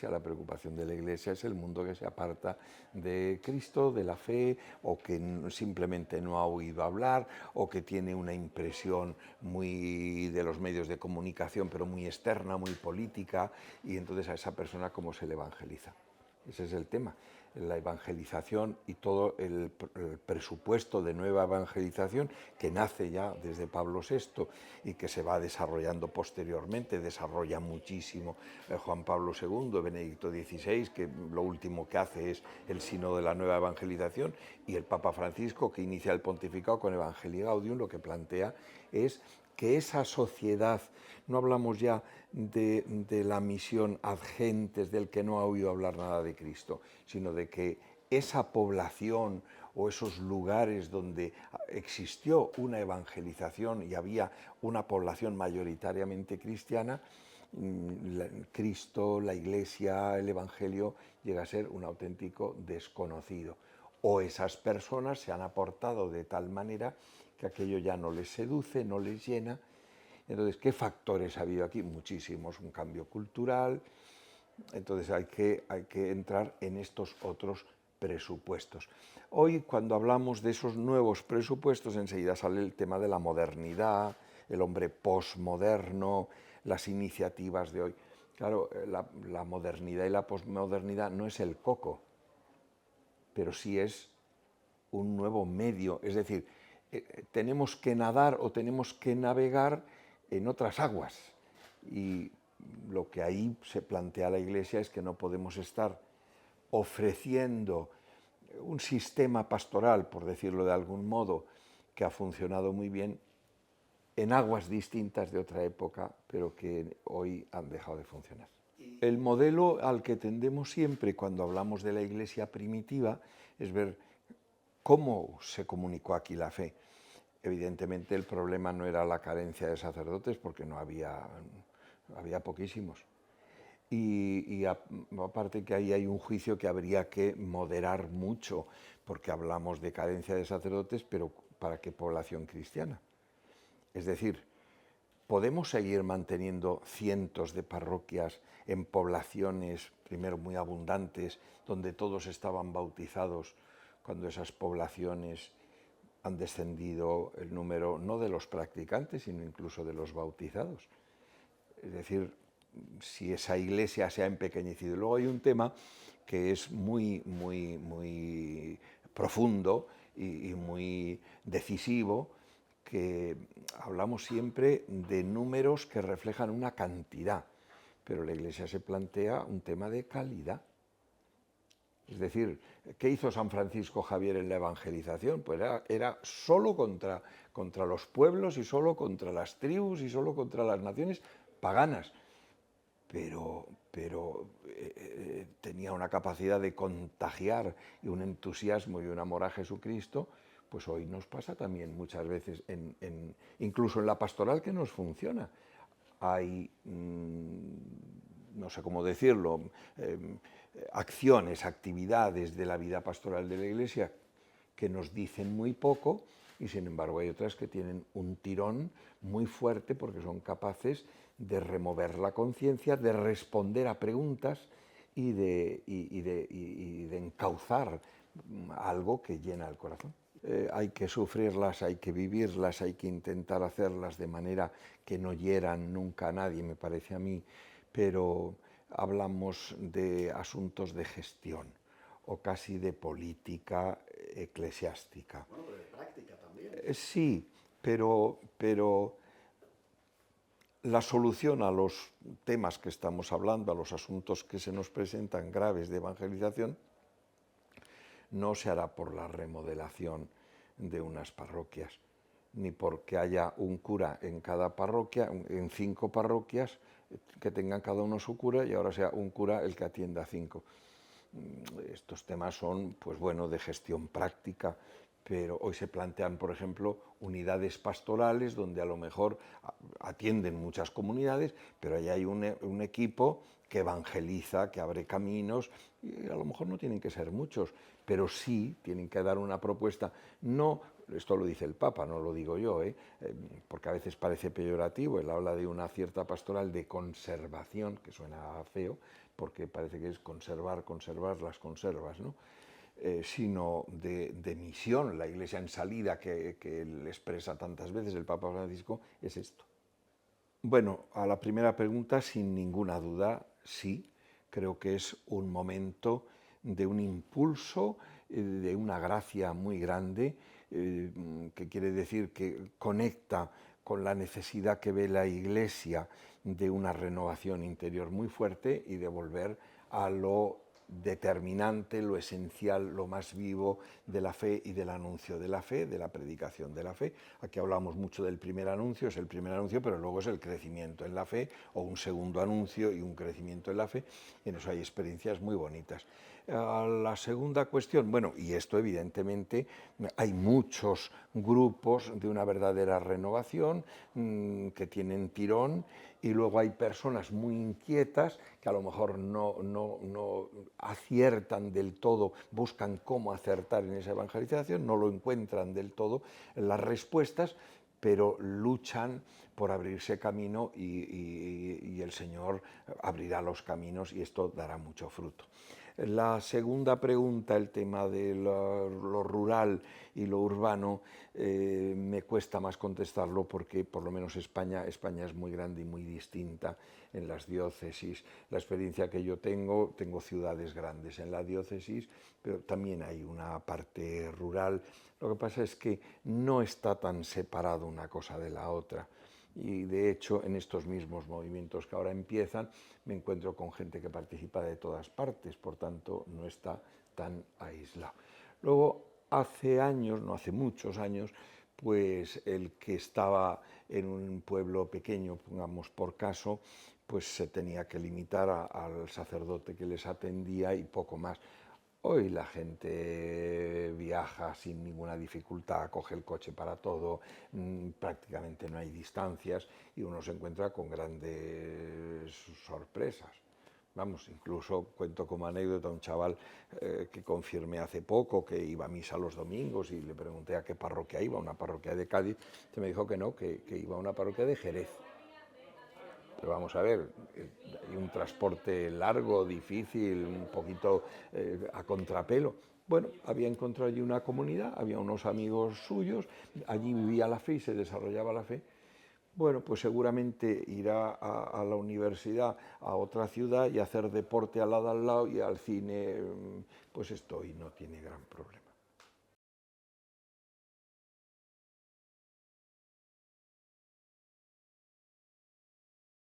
La preocupación de la Iglesia es el mundo que se aparta de Cristo, de la fe, o que simplemente no ha oído hablar, o que tiene una impresión muy de los medios de comunicación, pero muy externa, muy política, y entonces a esa persona cómo se le evangeliza. Ese es el tema, la evangelización y todo el presupuesto de nueva evangelización que nace ya desde Pablo VI y que se va desarrollando posteriormente, desarrolla muchísimo Juan Pablo II, Benedicto XVI, que lo último que hace es el sínodo de la nueva evangelización, y el Papa Francisco, que inicia el pontificado con Evangelii Gaudium, lo que plantea es que esa sociedad, no hablamos ya de la misión ad gentes, del que no ha oído hablar nada de Cristo, sino de que esa población o esos lugares donde existió una evangelización y había una población mayoritariamente cristiana, Cristo, la Iglesia, el Evangelio llega a ser un auténtico desconocido. O esas personas se han aportado de tal manera que aquello ya no les seduce, no les llena. Entonces, ¿qué factores ha habido aquí? Muchísimos, un cambio cultural. Entonces hay que entrar en estos otros presupuestos. Hoy, cuando hablamos de esos nuevos presupuestos, enseguida sale el tema de la modernidad, el hombre posmoderno, las iniciativas de hoy. Claro, la modernidad y la posmodernidad no es el coco, pero sí es un nuevo medio. Es decir, tenemos que nadar o tenemos que navegar en otras aguas. Y lo que ahí se plantea la Iglesia es que no podemos estar ofreciendo un sistema pastoral, por decirlo de algún modo, que ha funcionado muy bien en aguas distintas de otra época, pero que hoy han dejado de funcionar. El modelo al que tendemos siempre cuando hablamos de la Iglesia primitiva es ver cómo se comunicó aquí la fe. Evidentemente el problema no era la carencia de sacerdotes, porque no había poquísimos. Y aparte que ahí hay un juicio que habría que moderar mucho, porque hablamos de carencia de sacerdotes, pero ¿para qué población cristiana? Es decir, ¿podemos seguir manteniendo cientos de parroquias en poblaciones, primero muy abundantes, donde todos estaban bautizados, cuando esas poblaciones han descendido el número no de los practicantes, sino incluso de los bautizados? Es decir, si esa iglesia se ha empequeñecido. Luego hay un tema que es muy profundo y muy decisivo, que hablamos siempre de números que reflejan una cantidad, pero la Iglesia se plantea un tema de calidad. Es decir, ¿qué hizo San Francisco Javier en la evangelización? Pues era solo contra los pueblos y solo contra las tribus y solo contra las naciones paganas, pero tenía una capacidad de contagiar y un entusiasmo y un amor a Jesucristo. Pues hoy nos pasa también muchas veces, incluso en la pastoral, que nos funciona. Hay, no sé cómo decirlo, acciones, actividades de la vida pastoral de la Iglesia que nos dicen muy poco, y sin embargo hay otras que tienen un tirón muy fuerte porque son capaces de remover la conciencia, de responder a preguntas y de encauzar algo que llena el corazón. Hay que sufrirlas, hay que vivirlas, hay que intentar hacerlas de manera que no hieran nunca a nadie, me parece a mí, pero hablamos de asuntos de gestión o casi de política eclesiástica. Bueno, pero de práctica también. Sí, pero la solución a los temas que estamos hablando, a los asuntos que se nos presentan graves de evangelización, no se hará por la remodelación de unas parroquias, ni porque haya un cura en cada parroquia, en 5 parroquias, que tengan cada uno su cura y ahora sea un cura el que atienda a 5. Estos temas son, pues bueno, de gestión práctica, pero hoy se plantean, por ejemplo, unidades pastorales donde a lo mejor atienden muchas comunidades, pero ahí hay un equipo que evangeliza, que abre caminos, y a lo mejor no tienen que ser muchos, pero sí tienen que dar una propuesta. No, esto lo dice el Papa, no lo digo yo, porque a veces parece peyorativo, él habla de una cierta pastoral de conservación, que suena feo, porque parece que es conservar, conservar las conservas, ¿no? Sino de misión. La Iglesia en salida que él expresa tantas veces, el Papa Francisco, es esto. Bueno, a la primera pregunta, sin ninguna duda, sí. Creo que es un momento de un impulso, de una gracia muy grande, que quiere decir que conecta con la necesidad que ve la Iglesia de una renovación interior muy fuerte y de volver a lo determinante, lo esencial, lo más vivo de la fe y del anuncio de la fe, de la predicación de la fe. Aquí hablamos mucho del primer anuncio, es el primer anuncio, pero luego es el crecimiento en la fe, o un segundo anuncio y un crecimiento en la fe, y en eso hay experiencias muy bonitas. La segunda cuestión, bueno, y esto evidentemente, hay muchos grupos de una verdadera renovación que tienen tirón, y luego hay personas muy inquietas que a lo mejor no aciertan del todo, buscan cómo acertar en esa evangelización, no lo encuentran del todo las respuestas, pero luchan por abrirse camino y el Señor abrirá los caminos y esto dará mucho fruto. La segunda pregunta, el tema de lo rural y lo urbano, me cuesta más contestarlo porque por lo menos España es muy grande y muy distinta en las diócesis. La experiencia que yo tengo ciudades grandes en la diócesis, pero también hay una parte rural. Lo que pasa es que no está tan separado una cosa de la otra. Y de hecho, en estos mismos movimientos que ahora empiezan, me encuentro con gente que participa de todas partes, por tanto, no está tan aislado. Luego, hace años, no hace muchos años, pues el que estaba en un pueblo pequeño, pongamos por caso, pues se tenía que limitar al sacerdote que les atendía y poco más. Hoy la gente viaja sin ninguna dificultad, coge el coche para todo, prácticamente no hay distancias y uno se encuentra con grandes sorpresas. Vamos, incluso cuento como anécdota a un chaval que confirmé hace poco, que iba a misa los domingos y le pregunté a qué parroquia iba, una parroquia de Cádiz, se me dijo que no, que iba a una parroquia de Jerez. Pero vamos a ver, hay un transporte largo, difícil, un poquito a contrapelo. Bueno, había encontrado allí una comunidad, había unos amigos suyos, allí vivía la fe y se desarrollaba la fe. Bueno, pues seguramente irá a la universidad, a otra ciudad y hacer deporte al lado y al cine, pues esto y no tiene gran problema.